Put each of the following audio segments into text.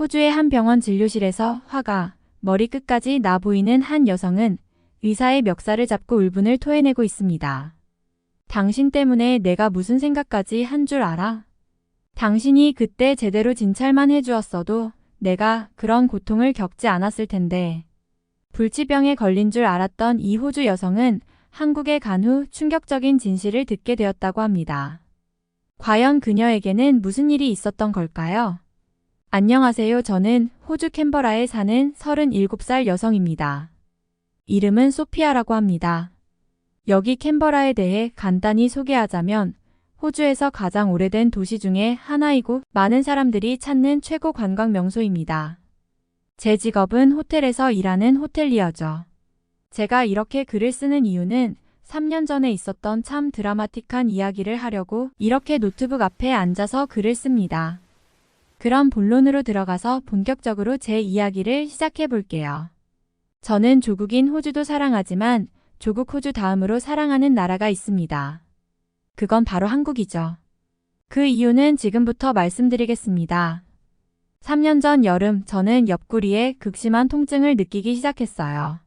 호주의 한 병원 진료실에서 화가 머리끝까지 나 보이는 한 여성은 의사의 멱살을 잡고 울분을 토해내고 있습니다. 당신 때문에 내가 무슨 생각까지 한 줄 알아? 당신이 그때 제대로 진찰만 해주었어도 내가 그런 고통을 겪지 않았을 텐데. 불치병에 걸린 줄 알았던 이 호주 여성은 한국에 간 후 충격적인 진실을 듣게 되었다고 합니다. 과연 그녀에게는 무슨 일이 있었던 걸까요? 안녕하세요. 저는 호주 캔버라에 사는 37살 여성입니다. 이름은 소피아라고 합니다. 여기 캔버라에 대해 간단히 소개하자면 호주에서 가장 오래된 도시 중에 하나이고 많은 사람들이 찾는 최고 관광 명소입니다. 제 직업은 호텔에서 일하는 호텔리어죠. 제가 이렇게 글을 쓰는 이유는 3년 전에 있었던 참 드라마틱한 이야기를 하려고 이렇게 노트북 앞에 앉아서 글을 씁니다. 그럼 본론으로 들어가서 본격적으로 제 이야기를 시작해 볼게요. 저는 조국인 호주도 사랑하지만 조국 호주 다음으로 사랑하는 나라가 있습니다. 그건 바로 한국이죠. 그 이유는 지금부터 말씀드리겠습니다. 3년 전 여름 저는 옆구리에 극심한 통증을 느끼기 시작했어요.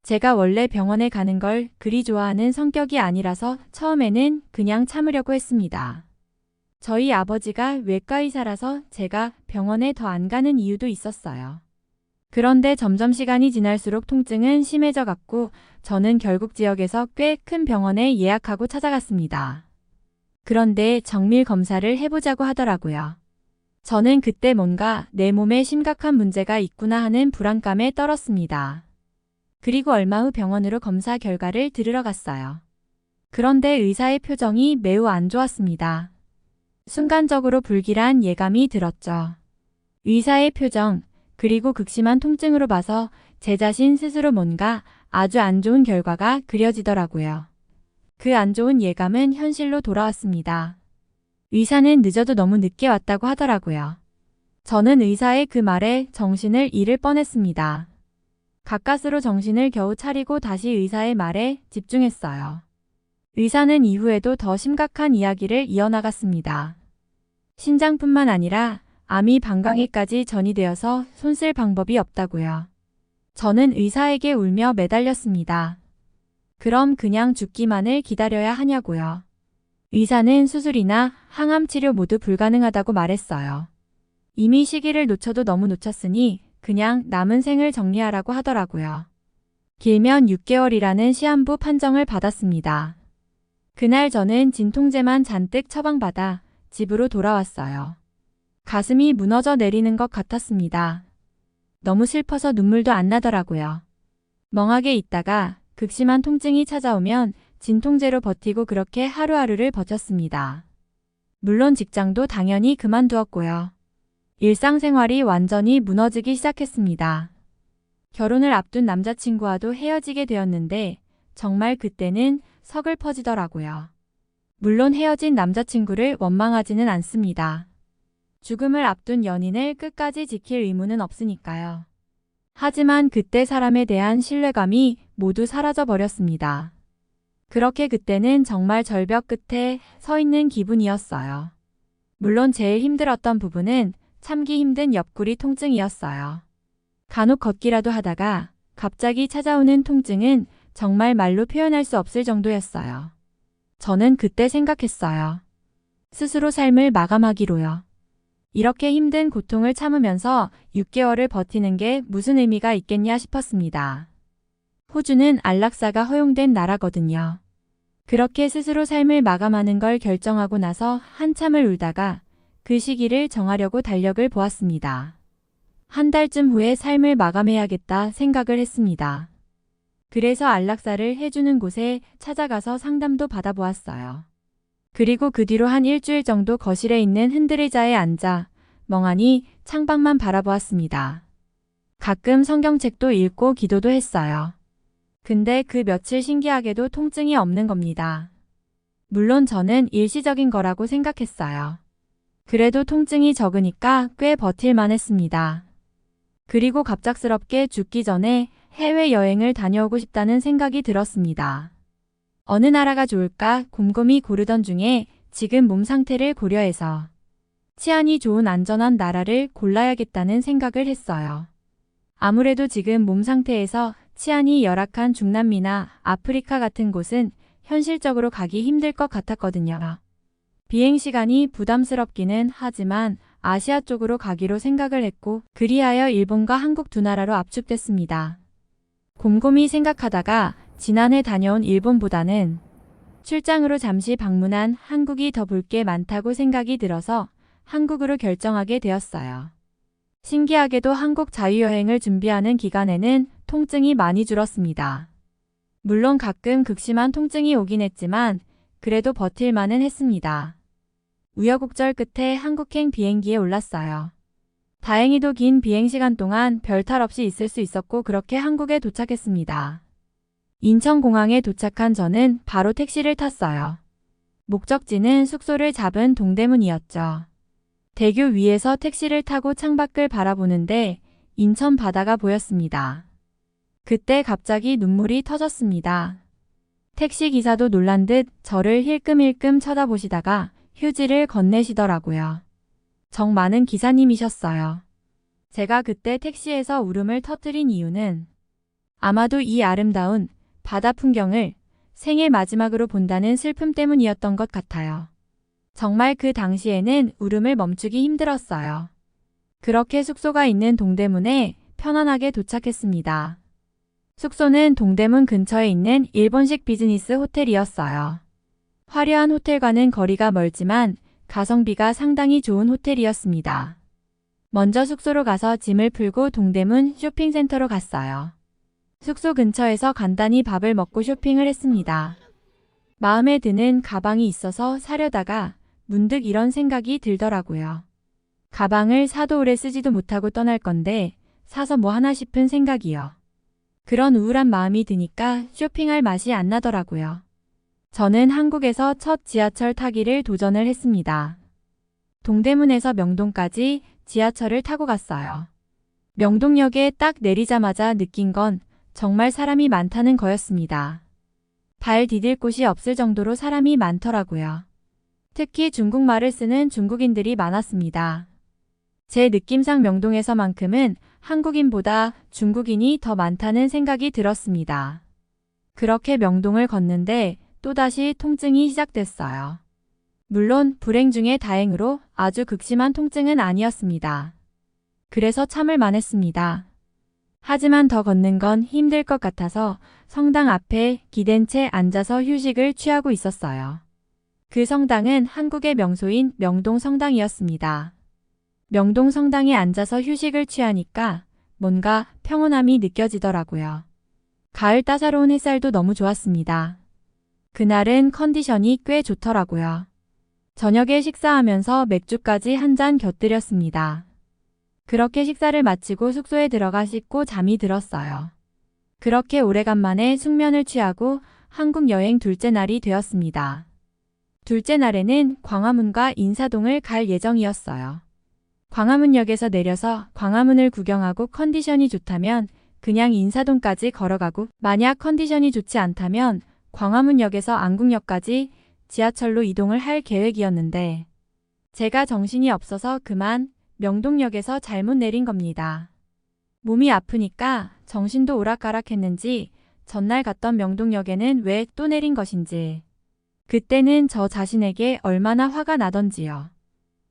제가 원래 병원에 가는 걸 그리 좋아하는 성격이 아니라서 처음에는 그냥 참으려고 했습니다. 저희 아버지가 외과의사라서 제가 병원에 더 안 가는 이유도 있었어요. 그런데 점점 시간이 지날수록 통증은 심해져 갔고 저는 결국 지역에서 꽤 큰 병원에 예약하고 찾아갔습니다. 그런데 정밀 검사를 해보자고 하더라고요. 저는 그때 뭔가 내 몸에 심각한 문제가 있구나 하는 불안감에 떨었습니다. 그리고 얼마 후 병원으로 검사 결과를 들으러 갔어요. 그런데 의사의 표정이 매우 안 좋았습니다. 순간적으로 불길한 예감이 들었죠. 의사의 표정, 그리고 극심한 통증으로 봐서 제 자신 스스로 뭔가 아주 안 좋은 결과가 그려지더라고요. 그 안 좋은 예감은 현실로 돌아왔습니다. 의사는 늦어도 너무 늦게 왔다고 하더라고요. 저는 의사의 그 말에 정신을 잃을 뻔했습니다. 가까스로 정신을 겨우 차리고 다시 의사의 말에 집중했어요. 의사는 이후에도 더 심각한 이야기를 이어나갔습니다. 신장뿐만 아니라 암이 방광에까지 전이되어서 손쓸 방법이 없다고요. 저는 의사에게 울며 매달렸습니다. 그럼 그냥 죽기만을 기다려야 하냐고요. 의사는 수술이나 항암 치료 모두 불가능하다고 말했어요. 이미 시기를 놓쳐도 너무 놓쳤으니 그냥 남은 생을 정리하라고 하더라고요. 길면 6개월이라는 시한부 판정을 받았습니다. 그날 저는 진통제만 잔뜩 처방받아 집으로 돌아왔어요. 가슴이 무너져 내리는 것 같았습니다. 너무 슬퍼서 눈물도 안 나더라고요. 멍하게 있다가 극심한 통증이 찾아오면 진통제로 버티고 그렇게 하루하루를 버텼습니다. 물론 직장도 당연히 그만두었고요. 일상생활이 완전히 무너지기 시작했습니다. 결혼을 앞둔 남자친구와도 헤어지게 되었는데 정말 그때는 서글퍼지더라고요. 물론 헤어진 남자친구를 원망하지는 않습니다. 죽음을 앞둔 연인을 끝까지 지킬 의무는 없으니까요. 하지만 그때 사람에 대한 신뢰감이 모두 사라져 버렸습니다. 그렇게 그때는 정말 절벽 끝에 서 있는 기분이었어요. 물론 제일 힘들었던 부분은 참기 힘든 옆구리 통증이었어요. 간혹 걷기라도 하다가 갑자기 찾아오는 통증은 정말 말로 표현할 수 없을 정도였어요. 저는 그때 생각했어요. 스스로 삶을 마감하기로요. 이렇게 힘든 고통을 참으면서 6개월을 버티는 게 무슨 의미가 있겠냐 싶었습니다. 호주는 안락사가 허용된 나라거든요. 그렇게 스스로 삶을 마감하는 걸 결정하고 나서 한참을 울다가 그 시기를 정하려고 달력을 보았습니다. 한 달쯤 후에 삶을 마감해야겠다 생각을 했습니다. 그래서 안락사를 해주는 곳에 찾아가서 상담도 받아보았어요. 그리고 그 뒤로 한 일주일 정도 거실에 있는 흔들의자에 앉아 멍하니 창밖만 바라보았습니다. 가끔 성경책도 읽고 기도도 했어요. 근데 그 며칠 신기하게도 통증이 없는 겁니다. 물론 저는 일시적인 거라고 생각했어요. 그래도 통증이 적으니까 꽤 버틸만 했습니다. 그리고 갑작스럽게 죽기 전에 해외여행을 다녀오고 싶다는 생각이 들었습니다. 어느 나라가 좋을까 곰곰이 고르던 중에 지금 몸 상태를 고려해서 치안이 좋은 안전한 나라를 골라야겠다는 생각을 했어요. 아무래도 지금 몸 상태에서 치안이 열악한 중남미나 아프리카 같은 곳은 현실적으로 가기 힘들 것 같았거든요. 비행 시간이 부담스럽기는 하지만 아시아 쪽으로 가기로 생각을 했고, 그리하여 일본과 한국 두 나라로 압축됐습니다. 곰곰이 생각하다가 지난해 다녀온 일본보다는 출장으로 잠시 방문한 한국이 더 볼 게 많다고 생각이 들어서 한국으로 결정하게 되었어요. 신기하게도 한국 자유여행을 준비하는 기간에는 통증이 많이 줄었습니다. 물론 가끔 극심한 통증이 오긴 했지만 그래도 버틸만은 했습니다. 우여곡절 끝에 한국행 비행기에 올랐어요. 다행히도 긴 비행시간 동안 별탈 없이 있을 수 있었고 그렇게 한국에 도착했습니다. 인천공항에 도착한 저는 바로 택시를 탔어요. 목적지는 숙소를 잡은 동대문이었죠. 대교 위에서 택시를 타고 창밖을 바라보는데 인천 바다가 보였습니다. 그때 갑자기 눈물이 터졌습니다. 택시기사도 놀란 듯 저를 힐끔힐끔 쳐다보시다가 휴지를 건네시더라고요. 정 많은 기사님이셨어요. 제가 그때 택시에서 울음을 터뜨린 이유는 아마도 이 아름다운 바다 풍경을 생애 마지막으로 본다는 슬픔 때문이었던 것 같아요. 정말 그 당시에는 울음을 멈추기 힘들었어요. 그렇게 숙소가 있는 동대문에 편안하게 도착했습니다. 숙소는 동대문 근처에 있는 일본식 비즈니스 호텔이었어요. 화려한 호텔과는 거리가 멀지만 가성비가 상당히 좋은 호텔이었습니다. 먼저 숙소로 가서 짐을 풀고 동대문 쇼핑센터로 갔어요. 숙소 근처에서 간단히 밥을 먹고 쇼핑을 했습니다. 마음에 드는 가방이 있어서 사려다가 문득 이런 생각이 들더라고요. 가방을 사도 오래 쓰지도 못하고 떠날 건데 사서 뭐 하나 싶은 생각이요. 그런 우울한 마음이 드니까 쇼핑할 맛이 안 나더라고요. 저는 한국에서 첫 지하철 타기를 도전을 했습니다. 동대문에서 명동까지 지하철을 타고 갔어요. 명동역에 딱 내리자마자 느낀 건 정말 사람이 많다는 거였습니다. 발 디딜 곳이 없을 정도로 사람이 많더라고요. 특히 중국말을 쓰는 중국인들이 많았습니다. 제 느낌상 명동에서만큼은 한국인보다 중국인이 더 많다는 생각이 들었습니다. 그렇게 명동을 걷는데 또다시 통증이 시작됐어요. 물론 불행 중에 다행으로 아주 극심한 통증은 아니었습니다. 그래서 참을 만했습니다. 하지만 더 걷는 건 힘들 것 같아서 성당 앞에 기댄 채 앉아서 휴식을 취하고 있었어요. 그 성당은 한국의 명소인 명동 성당이었습니다. 명동 성당에 앉아서 휴식을 취하니까 뭔가 평온함이 느껴지더라고요. 가을 따사로운 햇살도 너무 좋았습니다. 그날은 컨디션이 꽤 좋더라고요. 저녁에 식사하면서 맥주까지 한 잔 곁들였습니다. 그렇게 식사를 마치고 숙소에 들어가 씻고 잠이 들었어요. 그렇게 오래간만에 숙면을 취하고 한국 여행 둘째 날이 되었습니다. 둘째 날에는 광화문과 인사동을 갈 예정이었어요. 광화문역에서 내려서 광화문을 구경하고 컨디션이 좋다면 그냥 인사동까지 걸어가고, 만약 컨디션이 좋지 않다면 광화문역에서 안국역까지 지하철로 이동을 할 계획이었는데 제가 정신이 없어서 그만 명동역에서 잘못 내린 겁니다. 몸이 아프니까 정신도 오락가락했는지 전날 갔던 명동역에는 왜 또 내린 것인지, 그때는 저 자신에게 얼마나 화가 나던지요.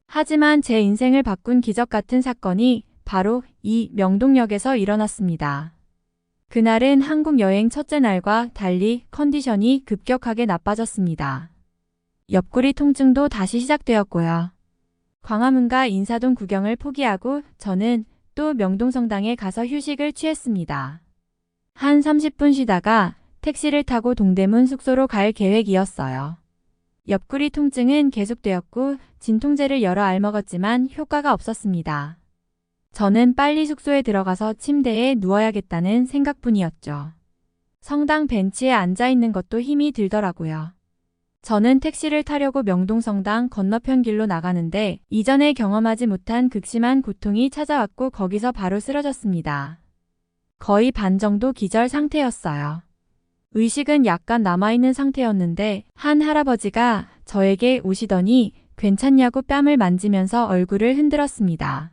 하지만 제 인생을 바꾼 기적 같은 사건이 바로 이 명동역에서 일어났습니다. 그날은 한국 여행 첫째 날과 달리 컨디션이 급격하게 나빠졌습니다. 옆구리 통증도 다시 시작되었고요. 광화문과 인사동 구경을 포기하고 저는 또 명동성당에 가서 휴식을 취했습니다. 한 30분 쉬다가 택시를 타고 동대문 숙소로 갈 계획이었어요. 옆구리 통증은 계속되었고 진통제를 여러 알 먹었지만 효과가 없었습니다. 저는 빨리 숙소에 들어가서 침대에 누워야겠다는 생각뿐이었죠. 성당 벤치에 앉아있는 것도 힘이 들더라고요. 저는 택시를 타려고 명동성당 건너편 길로 나가는데 이전에 경험하지 못한 극심한 고통이 찾아왔고 거기서 바로 쓰러졌습니다. 거의 반 정도 기절 상태였어요. 의식은 약간 남아있는 상태였는데 한 할아버지가 저에게 오시더니 괜찮냐고 뺨을 만지면서 얼굴을 흔들었습니다.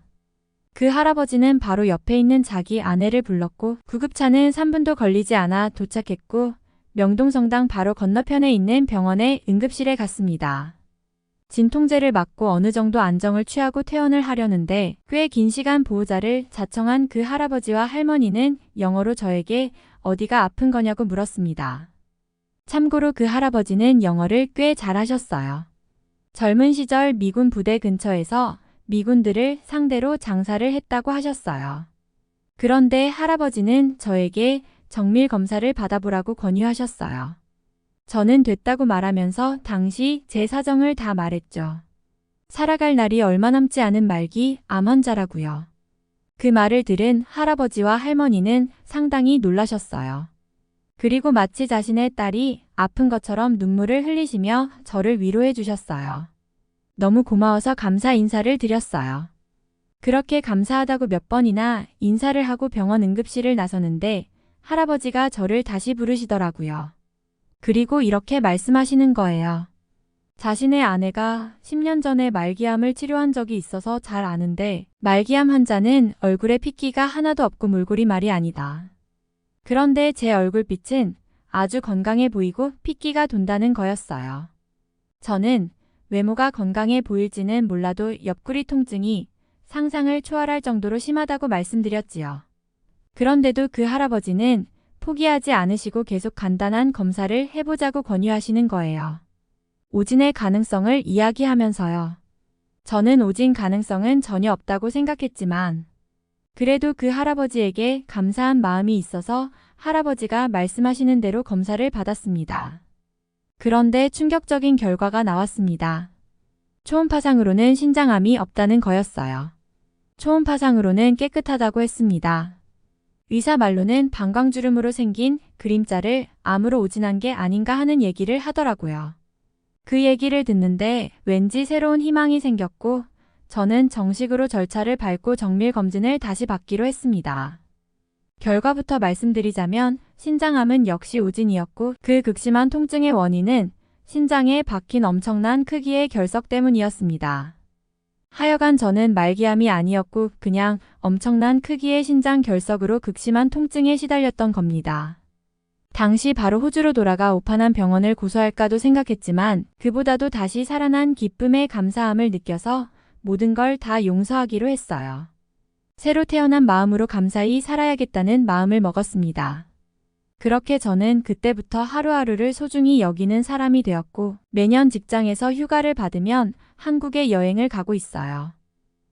그 할아버지는 바로 옆에 있는 자기 아내를 불렀고 구급차는 3분도 걸리지 않아 도착했고 명동성당 바로 건너편에 있는 병원의 응급실에 갔습니다. 진통제를 맞고 어느 정도 안정을 취하고 퇴원을 하려는데 꽤 긴 시간 보호자를 자청한 그 할아버지와 할머니는 영어로 저에게 어디가 아픈 거냐고 물었습니다. 참고로 그 할아버지는 영어를 꽤 잘하셨어요. 젊은 시절 미군 부대 근처에서 미군들을 상대로 장사를 했다고 하셨어요. 그런데 할아버지는 저에게 정밀 검사를 받아보라고 권유하셨어요. 저는 됐다고 말하면서 당시 제 사정을 다 말했죠. 살아갈 날이 얼마 남지 않은 말기 암 환자라고요. 그 말을 들은 할아버지와 할머니는 상당히 놀라셨어요. 그리고 마치 자신의 딸이 아픈 것처럼 눈물을 흘리시며 저를 위로해 주셨어요. 너무 고마워서 감사 인사를 드렸어요. 그렇게 감사하다고 몇 번이나 인사를 하고 병원 응급실을 나서는데 할아버지가 저를 다시 부르시더라고요. 그리고 이렇게 말씀하시는 거예요. 자신의 아내가 10년 전에 말기암을 치료한 적이 있어서 잘 아는데 말기암 환자는 얼굴에 핏기가 하나도 없고 몰골이 말이 아니다. 그런데 제 얼굴빛은 아주 건강해 보이고 핏기가 돈다는 거였어요. 저는 외모가 건강해 보일지는 몰라도 옆구리 통증이 상상을 초월할 정도로 심하다고 말씀드렸지요. 그런데도 그 할아버지는 포기하지 않으시고 계속 간단한 검사를 해보자고 권유하시는 거예요. 오진의 가능성을 이야기하면서요. 저는 오진 가능성은 전혀 없다고 생각했지만 그래도 그 할아버지에게 감사한 마음이 있어서 할아버지가 말씀하시는 대로 검사를 받았습니다. 그런데 충격적인 결과가 나왔습니다. 초음파상으로는 신장암이 없다는 거였어요. 초음파상으로는 깨끗하다고 했습니다. 의사 말로는 방광주름으로 생긴 그림자를 암으로 오진한 게 아닌가 하는 얘기를 하더라고요. 그 얘기를 듣는데 왠지 새로운 희망이 생겼고 저는 정식으로 절차를 밟고 정밀 검진을 다시 받기로 했습니다. 결과부터 말씀드리자면 신장암은 역시 오진이었고 그 극심한 통증의 원인은 신장에 박힌 엄청난 크기의 결석 때문이었습니다. 하여간 저는 말기암이 아니었고 그냥 엄청난 크기의 신장 결석으로 극심한 통증에 시달렸던 겁니다. 당시 바로 호주로 돌아가 오판한 병원을 고소할까도 생각했지만 그보다도 다시 살아난 기쁨에 감사함을 느껴서 모든 걸 다 용서하기로 했어요. 새로 태어난 마음으로 감사히 살아야겠다는 마음을 먹었습니다. 그렇게 저는 그때부터 하루하루를 소중히 여기는 사람이 되었고 매년 직장에서 휴가를 받으면 한국에 여행을 가고 있어요.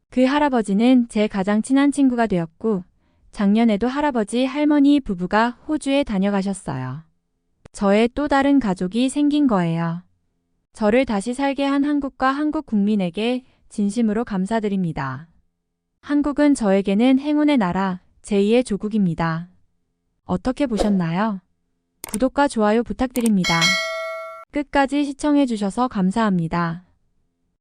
그 할아버지는 제 가장 친한 친구가 되었고 작년에도 할아버지 할머니 부부가 호주에 다녀가셨어요. 저의 또 다른 가족이 생긴 거예요. 저를 다시 살게 한 한국과 한국 국민에게 진심으로 감사드립니다. 한국은 저에게는 행운의 나라, 제2의 조국입니다. 어떻게 보셨나요? 구독과 좋아요 부탁드립니다. 끝까지 시청해주셔서 감사합니다.